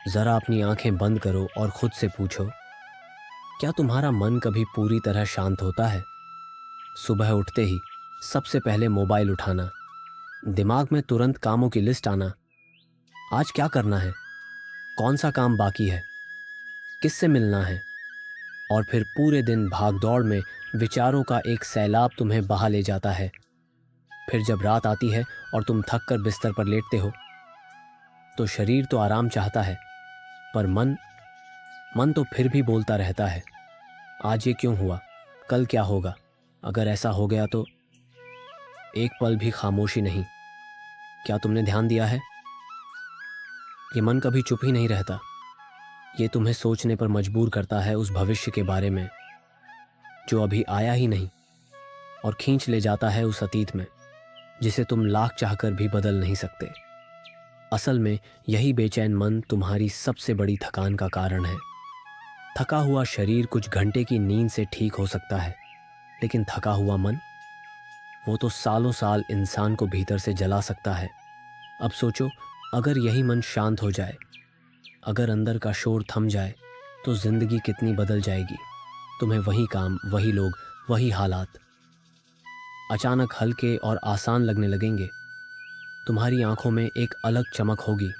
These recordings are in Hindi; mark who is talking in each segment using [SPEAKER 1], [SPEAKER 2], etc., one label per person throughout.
[SPEAKER 1] ज़रा अपनी आंखें बंद करो और खुद से पूछो, क्या तुम्हारा मन कभी पूरी तरह शांत होता है? सुबह उठते ही सबसे पहले मोबाइल उठाना, दिमाग में तुरंत कामों की लिस्ट आना, आज क्या करना है, कौन सा काम बाकी है, किससे मिलना है, और फिर पूरे दिन भागदौड़ में विचारों का एक सैलाब तुम्हें बहा ले जाता है। फिर जब रात आती है और तुम थक कर बिस्तर पर लेटते हो, तो शरीर तो आराम चाहता है, पर मन मन तो फिर भी बोलता रहता है, आज ये क्यों हुआ, कल क्या होगा, अगर ऐसा हो गया तो। एक पल भी खामोशी नहीं। क्या तुमने ध्यान दिया है? ये मन कभी चुप ही नहीं रहता। ये तुम्हें सोचने पर मजबूर करता है उस भविष्य के बारे में जो अभी आया ही नहीं, और खींच ले जाता है उस अतीत में जिसे तुम लाख चाहकर भी बदल नहीं सकते। असल में यही बेचैन मन तुम्हारी सबसे बड़ी थकान का कारण है। थका हुआ शरीर कुछ घंटे की नींद से ठीक हो सकता है, लेकिन थका हुआ मन, वो तो सालों साल इंसान को भीतर से जला सकता है। अब सोचो, अगर यही मन शांत हो जाए, अगर अंदर का शोर थम जाए, तो जिंदगी कितनी बदल जाएगी। तुम्हें वही काम, वही लोग, वही हालात अचानक हल्के और आसान लगने लगेंगे। तुम्हारी आंखों में एक अलग चमक होगी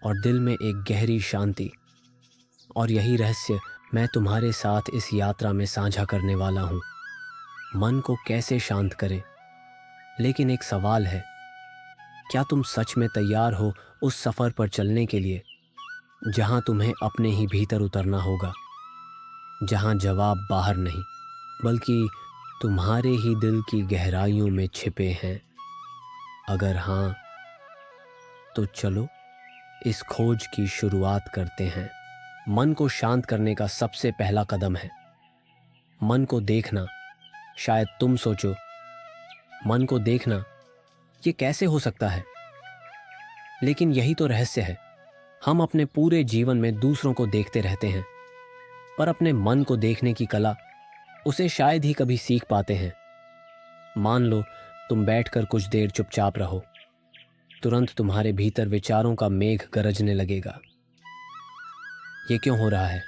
[SPEAKER 1] और दिल में एक गहरी शांति। और यही रहस्य मैं तुम्हारे साथ इस यात्रा में साझा करने वाला हूँ। मन को कैसे शांत करें। लेकिन एक सवाल है, क्या तुम सच में तैयार हो उस सफ़र पर चलने के लिए जहाँ तुम्हें अपने ही भीतर उतरना होगा, जहाँ जवाब बाहर नहीं बल्कि तुम्हारे ही दिल की गहराइयों में छिपे हैं? अगर हाँ, तो चलो इस खोज की शुरुआत करते हैं। मन को शांत करने का सबसे पहला कदम है मन को देखना। शायद तुम सोचो, मन को देखना, ये कैसे हो सकता है? लेकिन यही तो रहस्य है। हम अपने पूरे जीवन में दूसरों को देखते रहते हैं, पर अपने मन को देखने की कला, उसे शायद ही कभी सीख पाते हैं। मान लो तुम बैठकर कुछ देर चुपचाप रहो, तुरंत तुम्हारे भीतर विचारों का मेघ गरजने लगेगा। ये क्यों हो रहा है?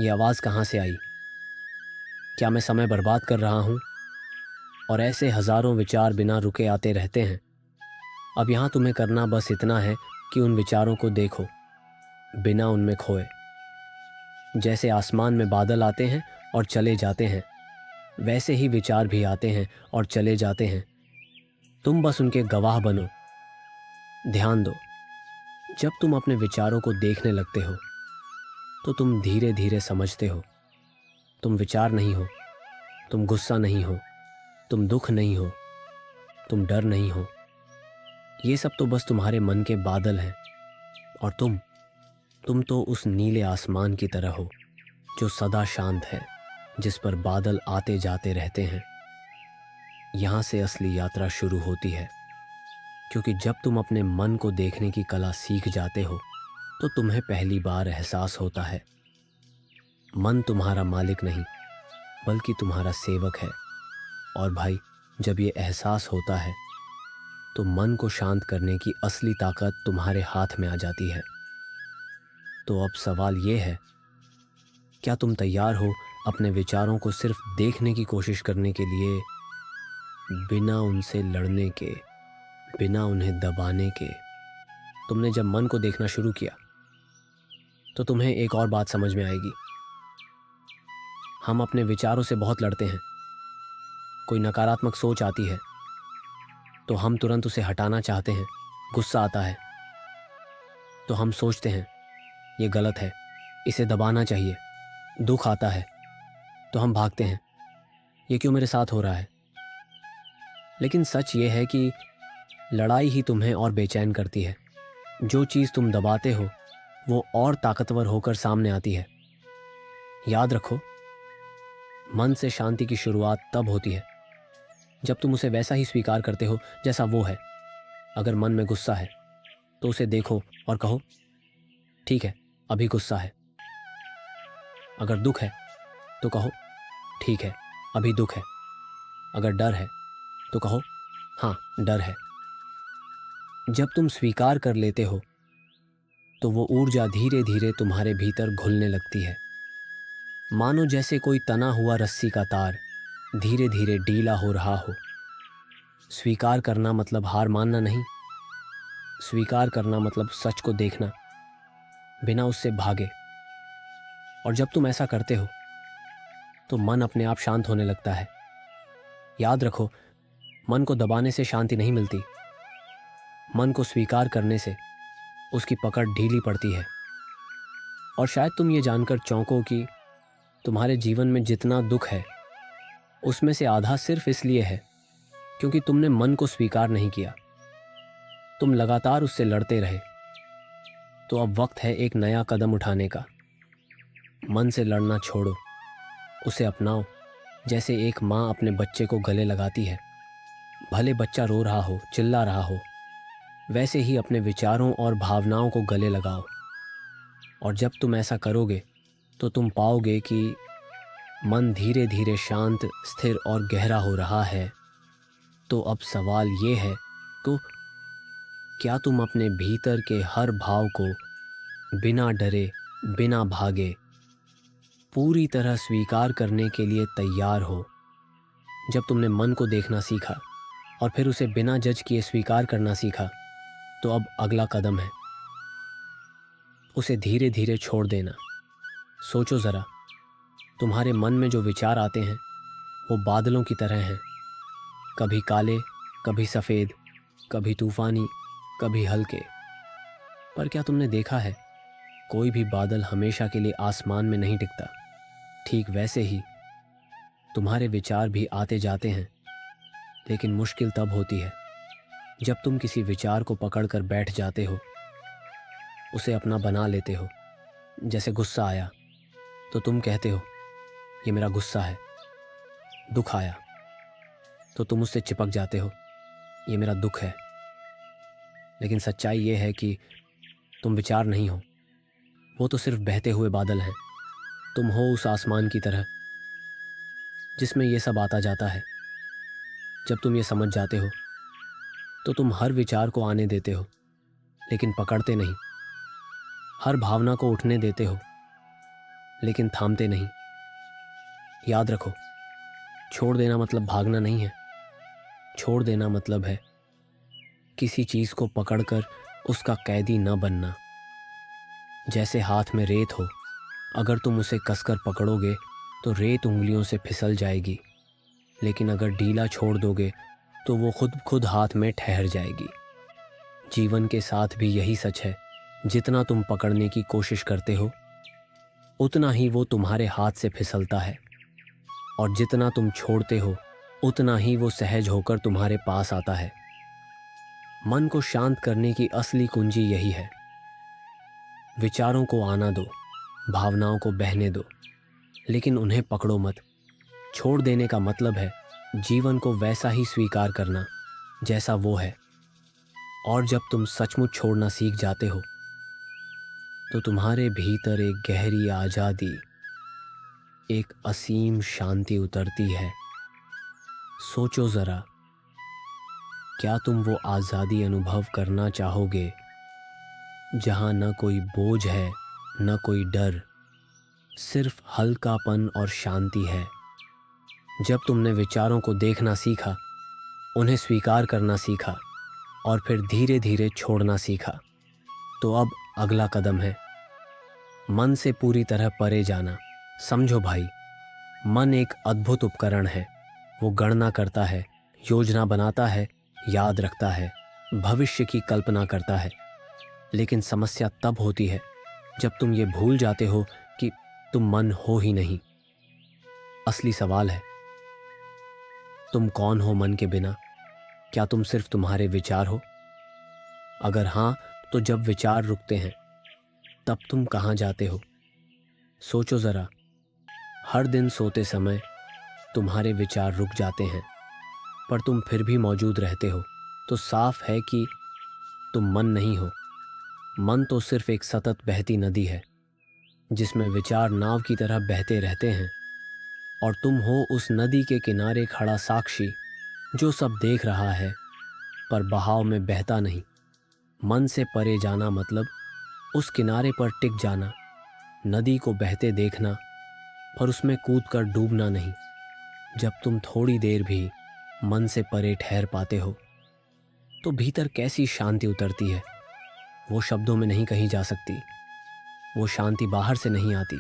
[SPEAKER 1] ये आवाज़ कहाँ से आई? क्या मैं समय बर्बाद कर रहा हूँ? और ऐसे हजारों विचार बिना रुके आते रहते हैं। अब यहाँ तुम्हें करना बस इतना है कि उन विचारों को देखो, बिना उनमें खोए। जैसे आसमान में बादल आते हैं और चले जाते हैं, वैसे ही विचार भी आते हैं और चले जाते हैं। तुम बस उनके गवाह बनो। ध्यान दो, जब तुम अपने विचारों को देखने लगते हो, तो तुम धीरे धीरे समझते हो, तुम विचार नहीं हो, तुम गुस्सा नहीं हो, तुम दुख नहीं हो, तुम डर नहीं हो। ये सब तो बस तुम्हारे मन के बादल हैं। और तुम तो उस नीले आसमान की तरह हो जो सदा शांत है, जिस पर बादल आते जाते रहते हैं। यहाँ से असली यात्रा शुरू होती है, क्योंकि जब तुम अपने मन को देखने की कला सीख जाते हो, तो तुम्हें पहली बार एहसास होता है, मन तुम्हारा मालिक नहीं बल्कि तुम्हारा सेवक है। और भाई, जब ये एहसास होता है, तो मन को शांत करने की असली ताकत तुम्हारे हाथ में आ जाती है। तो अब सवाल ये है, क्या तुम तैयार हो अपने विचारों को सिर्फ देखने की कोशिश करने के लिए, बिना उनसे लड़ने के, बिना उन्हें दबाने के? तुमने जब मन को देखना शुरू किया, तो तुम्हें एक और बात समझ में आएगी। हम अपने विचारों से बहुत लड़ते हैं। कोई नकारात्मक सोच आती है तो हम तुरंत उसे हटाना चाहते हैं। गुस्सा आता है तो हम सोचते हैं, ये गलत है, इसे दबाना चाहिए। दुख आता है तो हम भागते हैं, ये क्यों मेरे साथ हो रहा है? लेकिन सच ये है कि लड़ाई ही तुम्हें और बेचैन करती है। जो चीज़ तुम दबाते हो, वो और ताकतवर होकर सामने आती है। याद रखो, मन से शांति की शुरुआत तब होती है जब तुम उसे वैसा ही स्वीकार करते हो जैसा वो है। अगर मन में गुस्सा है, तो उसे देखो और कहो, ठीक है, अभी गुस्सा है। अगर दुख है तो कहो, ठीक है, अभी दुख है। अगर डर है तो कहो, हाँ, डर है। जब तुम स्वीकार कर लेते हो, तो वो ऊर्जा धीरे धीरे तुम्हारे भीतर घुलने लगती है, मानो जैसे कोई तना हुआ रस्सी का तार धीरे धीरे ढीला हो रहा हो। स्वीकार करना मतलब हार मानना नहीं, स्वीकार करना मतलब सच को देखना बिना उससे भागे। और जब तुम ऐसा करते हो तो मन अपने आप शांत होने लगता है। याद रखो, मन को दबाने से शांति नहीं मिलती, मन को स्वीकार करने से उसकी पकड़ ढीली पड़ती है। और शायद तुम ये जानकर चौंको कि तुम्हारे जीवन में जितना दुख है उसमें से आधा सिर्फ इसलिए है क्योंकि तुमने मन को स्वीकार नहीं किया, तुम लगातार उससे लड़ते रहे। तो अब वक्त है एक नया कदम उठाने का। मन से लड़ना छोड़ो, उसे अपनाओ जैसे एक माँ अपने बच्चे को गले लगाती है। भले बच्चा रो रहा हो, चिल्ला रहा हो, वैसे ही अपने विचारों और भावनाओं को गले लगाओ। और जब तुम ऐसा करोगे तो तुम पाओगे कि मन धीरे धीरे शांत, स्थिर और गहरा हो रहा है। तो अब सवाल ये है, तो क्या तुम अपने भीतर के हर भाव को बिना डरे, बिना भागे, पूरी तरह स्वीकार करने के लिए तैयार हो? जब तुमने मन को देखना सीखा और फिर उसे बिना जज किए स्वीकार करना सीखा, तो अब अगला कदम है उसे धीरे धीरे छोड़ देना। सोचो ज़रा, तुम्हारे मन में जो विचार आते हैं वो बादलों की तरह हैं, कभी काले, कभी सफ़ेद, कभी तूफ़ानी, कभी हल्के। पर क्या तुमने देखा है, कोई भी बादल हमेशा के लिए आसमान में नहीं टिकता। ठीक वैसे ही तुम्हारे विचार भी आते जाते हैं, लेकिन मुश्किल तब होती है जब तुम किसी विचार को पकड़कर बैठ जाते हो, उसे अपना बना लेते हो। जैसे गुस्सा आया तो तुम कहते हो ये मेरा गुस्सा है। दुख आया तो तुम उससे चिपक जाते हो, ये मेरा दुख है। लेकिन सच्चाई ये है कि तुम विचार नहीं हो, वो तो सिर्फ बहते हुए बादल हैं। तुम हो उस आसमान की तरह जिसमें ये सब आता जाता है। जब तुम ये समझ जाते हो तो तुम हर विचार को आने देते हो, लेकिन पकड़ते नहीं। हर भावना को उठने देते हो, लेकिन थामते नहीं। याद रखो, छोड़ देना मतलब भागना नहीं है। छोड़ देना मतलब है किसी चीज़ को पकड़कर उसका कैदी न बनना। जैसे हाथ में रेत हो, अगर तुम उसे कसकर पकड़ोगे तो रेत उंगलियों से फिसल जाएगी, लेकिन अगर ढीला छोड़ दोगे तो वो खुद खुद हाथ में ठहर जाएगी। जीवन के साथ भी यही सच है, जितना तुम पकड़ने की कोशिश करते हो उतना ही वो तुम्हारे हाथ से फिसलता है, और जितना तुम छोड़ते हो उतना ही वो सहज होकर तुम्हारे पास आता है। मन को शांत करने की असली कुंजी यही है। विचारों को आना दो, भावनाओं को बहने दो, लेकिन उन्हें पकड़ो मत। छोड़ देने का मतलब है जीवन को वैसा ही स्वीकार करना जैसा वो है। और जब तुम सचमुच छोड़ना सीख जाते हो तो तुम्हारे भीतर एक गहरी आज़ादी, एक असीम शांति उतरती है। सोचो ज़रा, क्या तुम वो आज़ादी अनुभव करना चाहोगे जहाँ न कोई बोझ है, न कोई डर, सिर्फ हल्कापन और शांति है? जब तुमने विचारों को देखना सीखा, उन्हें स्वीकार करना सीखा और फिर धीरे धीरे छोड़ना सीखा, तो अब अगला कदम है मन से पूरी तरह परे जाना। समझो भाई, मन एक अद्भुत उपकरण है। वो गणना करता है, योजना बनाता है, याद रखता है, भविष्य की कल्पना करता है। लेकिन समस्या तब होती है जब तुम ये भूल जाते हो कि तुम मन हो ही नहीं। असली सवाल है, तुम कौन हो मन के बिना? क्या तुम सिर्फ तुम्हारे विचार हो? अगर हाँ, तो जब विचार रुकते हैं तब तुम कहाँ जाते हो? सोचो ज़रा, हर दिन सोते समय तुम्हारे विचार रुक जाते हैं पर तुम फिर भी मौजूद रहते हो, तो साफ है कि तुम मन नहीं हो। मन तो सिर्फ एक सतत बहती नदी है जिसमें विचार नाव की तरह बहते रहते हैं, और तुम हो उस नदी के किनारे खड़ा साक्षी जो सब देख रहा है पर बहाव में बहता नहीं। मन से परे जाना मतलब उस किनारे पर टिक जाना, नदी को बहते देखना पर उसमें कूदकर डूबना नहीं। जब तुम थोड़ी देर भी मन से परे ठहर पाते हो तो भीतर कैसी शांति उतरती है, वो शब्दों में नहीं कही जा सकती। वो शांति बाहर से नहीं आती,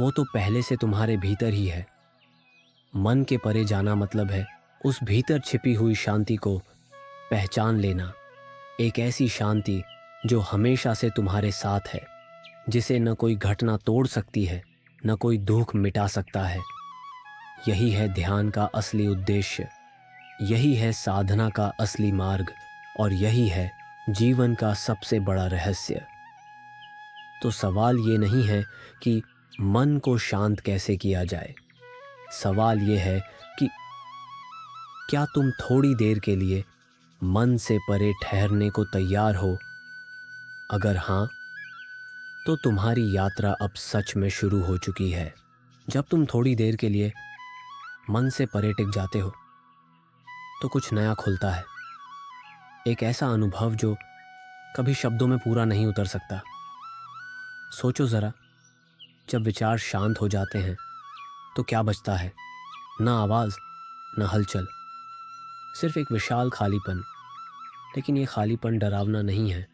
[SPEAKER 1] वो तो पहले से तुम्हारे भीतर ही है। मन के परे जाना मतलब है उस भीतर छिपी हुई शांति को पहचान लेना, एक ऐसी शांति जो हमेशा से तुम्हारे साथ है, जिसे न कोई घटना तोड़ सकती है, न कोई दुख मिटा सकता है। यही है ध्यान का असली उद्देश्य, यही है साधना का असली मार्ग, और यही है जीवन का सबसे बड़ा रहस्य। तो सवाल ये नहीं है कि मन को शांत कैसे किया जाए, सवाल ये है कि क्या तुम थोड़ी देर के लिए मन से परे ठहरने को तैयार हो? अगर हाँ, तो तुम्हारी यात्रा अब सच में शुरू हो चुकी है। जब तुम थोड़ी देर के लिए मन से परे टिक जाते हो तो कुछ नया खुलता है, एक ऐसा अनुभव जो कभी शब्दों में पूरा नहीं उतर सकता। सोचो ज़रा, जब विचार शांत हो जाते हैं तो क्या बचता है? ना आवाज़, ना हलचल, सिर्फ एक विशाल खालीपन। लेकिन ये खालीपन डरावना नहीं है,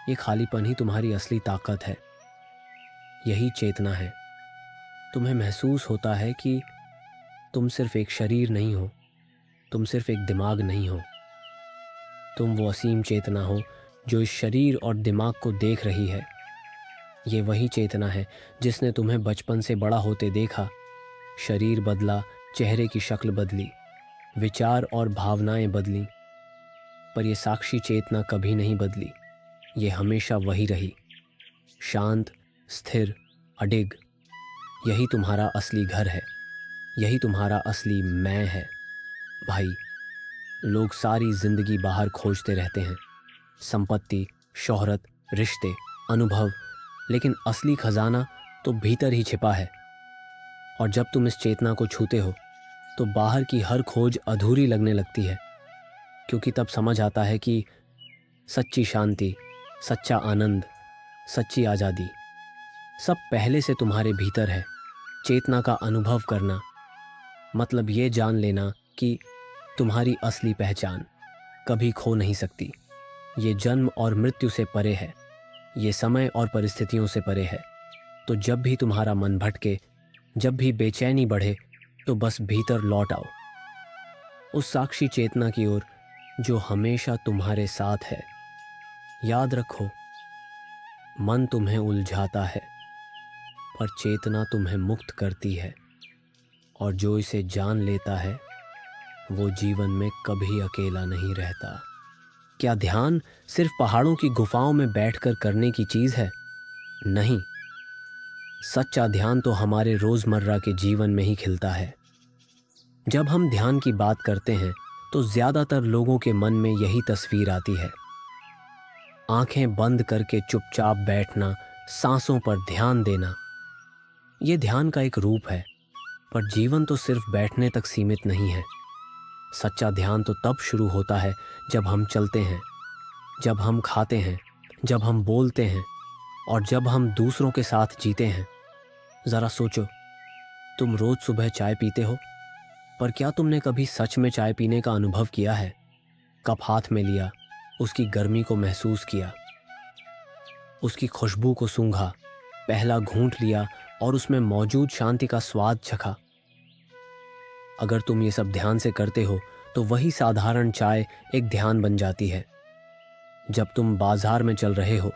[SPEAKER 1] ये खालीपन ही तुम्हारी असली ताकत है, यही चेतना है। तुम्हें महसूस होता है कि तुम सिर्फ एक शरीर नहीं हो, तुम सिर्फ एक दिमाग नहीं हो, तुम वो असीम चेतना हो जो इस शरीर और दिमाग को देख रही है। ये वही चेतना है जिसने तुम्हें बचपन से बड़ा होते देखा। शरीर बदला, चेहरे की शक्ल बदली, विचार और भावनाएं बदली, पर यह साक्षी चेतना कभी नहीं बदली। ये हमेशा वही रही, शांत, स्थिर, अडिग। यही तुम्हारा असली घर है, यही तुम्हारा असली मैं है। भाई, लोग सारी जिंदगी बाहर खोजते रहते हैं, संपत्ति, शोहरत, रिश्ते, अनुभव, लेकिन असली खजाना तो भीतर ही छिपा है। और जब तुम इस चेतना को छूते हो तो बाहर की हर खोज अधूरी लगने लगती है, क्योंकि तब समझ आता है कि सच्ची शांति, सच्चा आनंद, सच्ची आज़ादी सब पहले से तुम्हारे भीतर है। चेतना का अनुभव करना मतलब ये जान लेना कि तुम्हारी असली पहचान कभी खो नहीं सकती। ये जन्म और मृत्यु से परे है, ये समय और परिस्थितियों से परे है। तो जब भी तुम्हारा मन भटके, जब भी बेचैनी बढ़े, तो बस भीतर लौट आओ, उस साक्षी चेतना की ओर जो हमेशा तुम्हारे साथ है। याद रखो, मन तुम्हें उलझाता है पर चेतना तुम्हें मुक्त करती है, और जो इसे जान लेता है वो जीवन में कभी अकेला नहीं रहता। क्या ध्यान सिर्फ पहाड़ों की गुफाओं में बैठकर करने की चीज़ है? नहीं, सच्चा ध्यान तो हमारे रोज़मर्रा के जीवन में ही खिलता है। जब हम ध्यान की बात करते हैं तो ज़्यादातर लोगों के मन में यही तस्वीर आती है, आंखें बंद करके चुपचाप बैठना, सांसों पर ध्यान देना। ये ध्यान का एक रूप है, पर जीवन तो सिर्फ बैठने तक सीमित नहीं है। सच्चा ध्यान तो तब शुरू होता है जब हम चलते हैं, जब हम खाते हैं, जब हम बोलते हैं, और जब हम दूसरों के साथ जीते हैं। ज़रा सोचो, तुम रोज़ सुबह चाय पीते हो, पर क्या तुमने कभी सच में चाय पीने का अनुभव किया है? कप हाथ में लिया, उसकी गर्मी को महसूस किया, उसकी खुशबू को सूंघा, पहला घूंट लिया और उसमें मौजूद शांति का स्वाद चखा। अगर तुम ये सब ध्यान से करते हो तो वही साधारण चाय एक ध्यान बन जाती है। जब तुम बाजार में चल रहे हो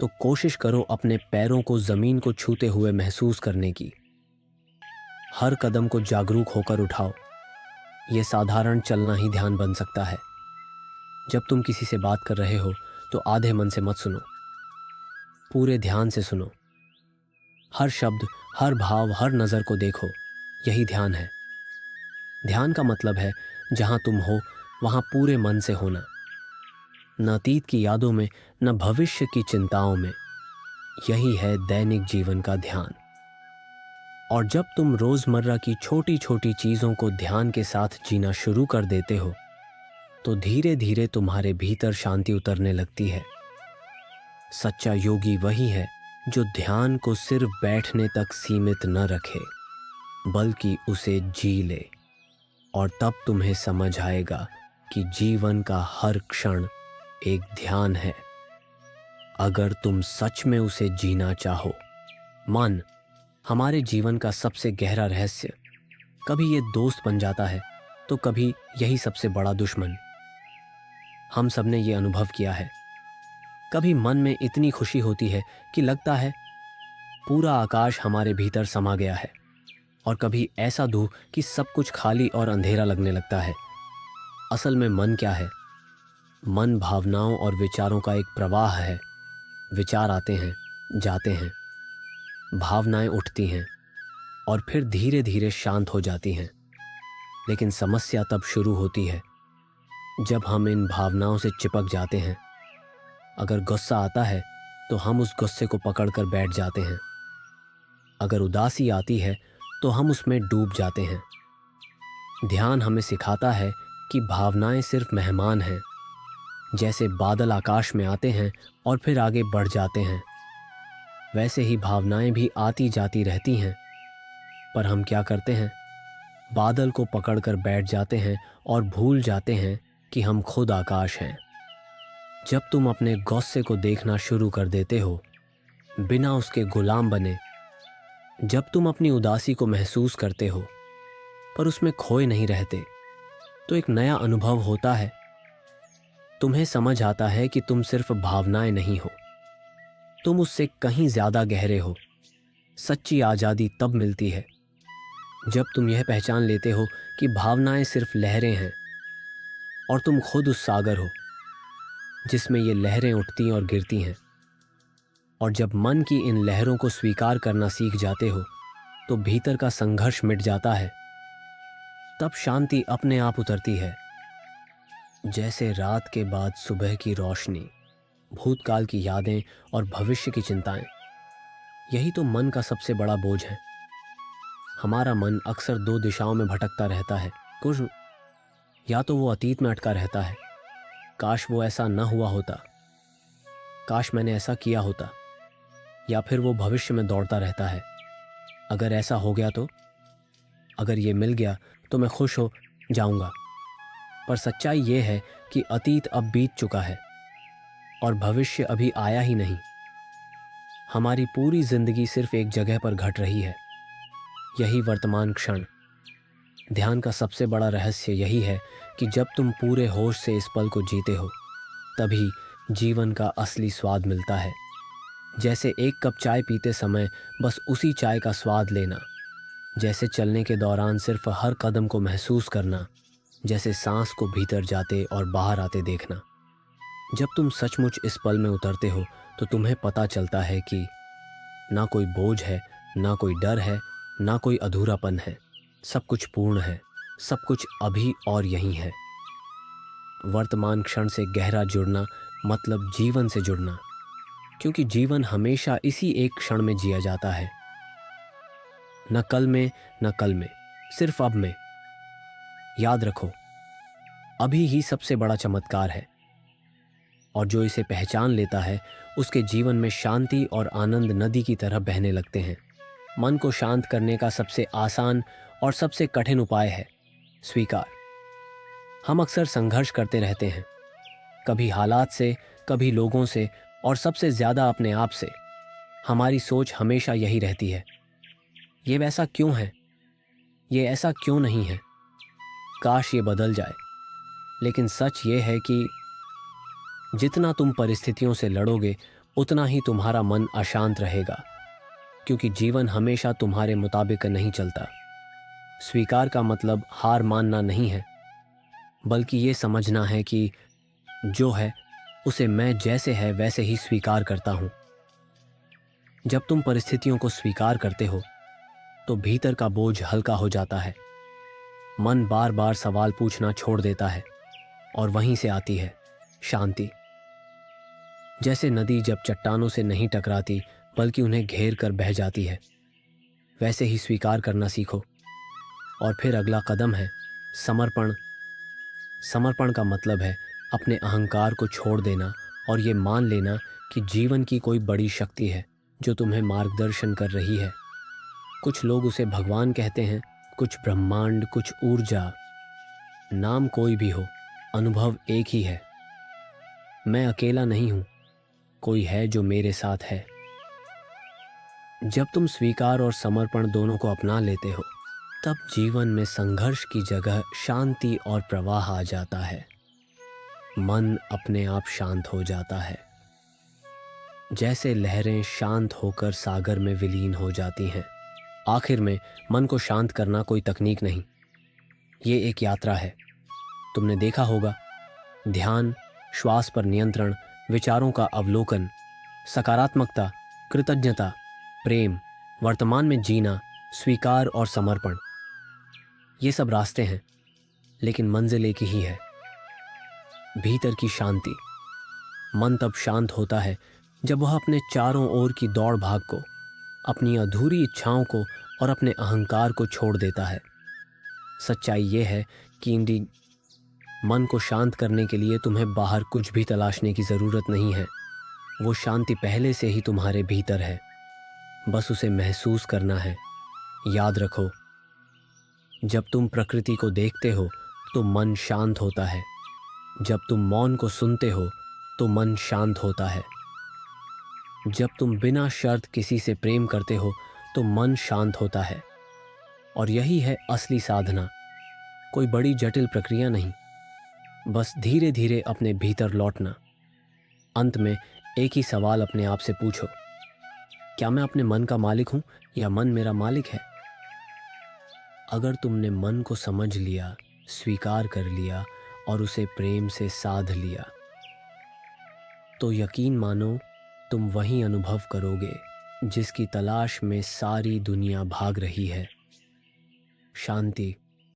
[SPEAKER 1] तो कोशिश करो अपने पैरों को ज़मीन को छूते हुए महसूस करने की। हर कदम को जागरूक होकर उठाओ। ये साधारण चलना ही ध्यान बन सकता है। जब तुम किसी से बात कर रहे हो तो आधे मन से मत सुनो, पूरे ध्यान से सुनो। हर शब्द, हर भाव, हर नज़र को देखो। यही ध्यान है। ध्यान का मतलब है जहाँ तुम हो वहाँ पूरे मन से होना, न अतीत की यादों में, न भविष्य की चिंताओं में। यही है दैनिक जीवन का ध्यान। और जब तुम रोज़मर्रा की छोटी छोटी चीज़ों को ध्यान के साथ जीना शुरू कर देते हो तो धीरे धीरे तुम्हारे भीतर शांति उतरने लगती है। सच्चा योगी वही है जो ध्यान को सिर्फ बैठने तक सीमित न रखे, बल्कि उसे जी ले। और तब तुम्हें समझ आएगा कि जीवन का हर क्षण एक ध्यान है, अगर तुम सच में उसे जीना चाहो। मन, हमारे जीवन का सबसे गहरा रहस्य, कभी ये दोस्त बन जाता है तो कभी यही सबसे बड़ा दुश्मन। हम सब ने ये अनुभव किया है। कभी मन में इतनी खुशी होती है कि लगता है पूरा आकाश हमारे भीतर समा गया है, और कभी ऐसा दुख कि सब कुछ खाली और अंधेरा लगने लगता है। असल में मन क्या है? मन भावनाओं और विचारों का एक प्रवाह है। विचार आते हैं, जाते हैं, भावनाएं उठती हैं और फिर धीरे धीरे शांत हो जाती हैं। लेकिन समस्या तब शुरू होती है जब हम इन भावनाओं से चिपक जाते हैं। अगर गुस्सा आता है तो हम उस गुस्से को पकड़कर बैठ जाते हैं। अगर उदासी आती है तो हम उसमें डूब जाते हैं। ध्यान हमें सिखाता है कि भावनाएं सिर्फ मेहमान हैं। जैसे बादल आकाश में आते हैं और फिर आगे बढ़ जाते हैं, वैसे ही भावनाएं भी आती जाती रहती हैं। पर हम क्या करते हैं? बादल को पकड़कर बैठ जाते हैं और भूल जाते हैं कि हम खुद आकाश हैं। जब तुम अपने गुस्से को देखना शुरू कर देते हो, बिना उसके गुलाम बने, जब तुम अपनी उदासी को महसूस करते हो पर उसमें खोए नहीं रहते, तो एक नया अनुभव होता है। तुम्हें समझ आता है कि तुम सिर्फ भावनाएं नहीं हो, तुम उससे कहीं ज्यादा गहरे हो। सच्ची आजादी तब मिलती है जब तुम यह पहचान लेते हो कि भावनाएं सिर्फ लहरें हैं और तुम खुद उस सागर हो जिसमें ये लहरें उठती और गिरती हैं। और जब मन की इन लहरों को स्वीकार करना सीख जाते हो तो भीतर का संघर्ष मिट जाता है। तब शांति अपने आप उतरती है, जैसे रात के बाद सुबह की रोशनी। भूतकाल की यादें और भविष्य की चिंताएं, यही तो मन का सबसे बड़ा बोझ है। हमारा मन अक्सर दो दिशाओं में भटकता रहता है। कुछ या तो वो अतीत में अटका रहता है, काश वो ऐसा न हुआ होता, काश मैंने ऐसा किया होता। या फिर वो भविष्य में दौड़ता रहता है, अगर ऐसा हो गया तो, अगर ये मिल गया तो मैं खुश हो जाऊंगा। पर सच्चाई ये है कि अतीत अब बीत चुका है और भविष्य अभी आया ही नहीं। हमारी पूरी जिंदगी सिर्फ एक जगह पर घट रही है, यही वर्तमान क्षण। ध्यान का सबसे बड़ा रहस्य यही है कि जब तुम पूरे होश से इस पल को जीते हो, तभी जीवन का असली स्वाद मिलता है। जैसे एक कप चाय पीते समय बस उसी चाय का स्वाद लेना, जैसे चलने के दौरान सिर्फ हर कदम को महसूस करना, जैसे सांस को भीतर जाते और बाहर आते देखना। जब तुम सचमुच इस पल में उतरते हो तो तुम्हें पता चलता है कि ना कोई बोझ है, ना कोई डर है, ना कोई अधूरापन है। सब कुछ पूर्ण है, सब कुछ अभी और यहीं है। वर्तमान क्षण से गहरा जुड़ना मतलब जीवन से जुड़ना, क्योंकि जीवन हमेशा इसी एक क्षण में जिया जाता है। न कल में, न कल में, सिर्फ अब में। याद रखो, अभी ही सबसे बड़ा चमत्कार है, और जो इसे पहचान लेता है उसके जीवन में शांति और आनंद नदी की तरह बहने लगते हैं। मन को शांत करने का सबसे आसान और सबसे कठिन उपाय है स्वीकार। हम अक्सर संघर्ष करते रहते हैं, कभी हालात से, कभी लोगों से, और सबसे ज्यादा अपने आप से। हमारी सोच हमेशा यही रहती है, ये वैसा क्यों है, ये ऐसा क्यों नहीं है, काश ये बदल जाए। लेकिन सच ये है कि जितना तुम परिस्थितियों से लड़ोगे उतना ही तुम्हारा मन अशांत रहेगा, क्योंकि जीवन हमेशा तुम्हारे मुताबिक नहीं चलता। स्वीकार का मतलब हार मानना नहीं है, बल्कि ये समझना है कि जो है उसे मैं जैसे है वैसे ही स्वीकार करता हूं। जब तुम परिस्थितियों को स्वीकार करते हो तो भीतर का बोझ हल्का हो जाता है। मन बार बार सवाल पूछना छोड़ देता है और वहीं से आती है शांति। जैसे नदी जब चट्टानों से नहीं टकराती बल्कि उन्हें घेर कर बह जाती है, वैसे ही स्वीकार करना सीखो। और फिर अगला कदम है समर्पण। समर्पण का मतलब है अपने अहंकार को छोड़ देना और ये मान लेना कि जीवन की कोई बड़ी शक्ति है जो तुम्हें मार्गदर्शन कर रही है। कुछ लोग उसे भगवान कहते हैं, कुछ ब्रह्मांड, कुछ ऊर्जा। नाम कोई भी हो, अनुभव एक ही है। मैं अकेला नहीं हूं, कोई है जो मेरे साथ है। जब तुम स्वीकार और समर्पण दोनों को अपना लेते हो, तब जीवन में संघर्ष की जगह शांति और प्रवाह आ जाता है। मन अपने आप शांत हो जाता है, जैसे लहरें शांत होकर सागर में विलीन हो जाती हैं। आखिर में मन को शांत करना कोई तकनीक नहीं, ये एक यात्रा है। तुमने देखा होगा, ध्यान, श्वास पर नियंत्रण, विचारों का अवलोकन, सकारात्मकता, कृतज्ञता, प्रेम, वर्तमान में जीना, स्वीकार और समर्पण, ये सब रास्ते हैं, लेकिन मंजिल एक ही है, भीतर की शांति। मन तब शांत होता है जब वह अपने चारों ओर की दौड़ भाग को, अपनी अधूरी इच्छाओं को और अपने अहंकार को छोड़ देता है। सच्चाई ये है कि मन को शांत करने के लिए तुम्हें बाहर कुछ भी तलाशने की ज़रूरत नहीं है। वो शांति पहले से ही तुम्हारे भीतर है, बस उसे महसूस करना है। याद रखो, जब तुम प्रकृति को देखते हो तो मन शांत होता है। जब तुम मौन को सुनते हो तो मन शांत होता है। जब तुम बिना शर्त किसी से प्रेम करते हो तो मन शांत होता है। और यही है असली साधना, कोई बड़ी जटिल प्रक्रिया नहीं, बस धीरे धीरे अपने भीतर लौटना। अंत में एक ही सवाल अपने आप से पूछो, क्या मैं अपने मन का मालिक हूं या मन मेरा मालिक है? अगर तुमने मन को समझ लिया, स्वीकार कर लिया और उसे प्रेम से साध लिया, तो यकीन मानो तुम वही अनुभव करोगे जिसकी तलाश में सारी दुनिया भाग रही है। शांति।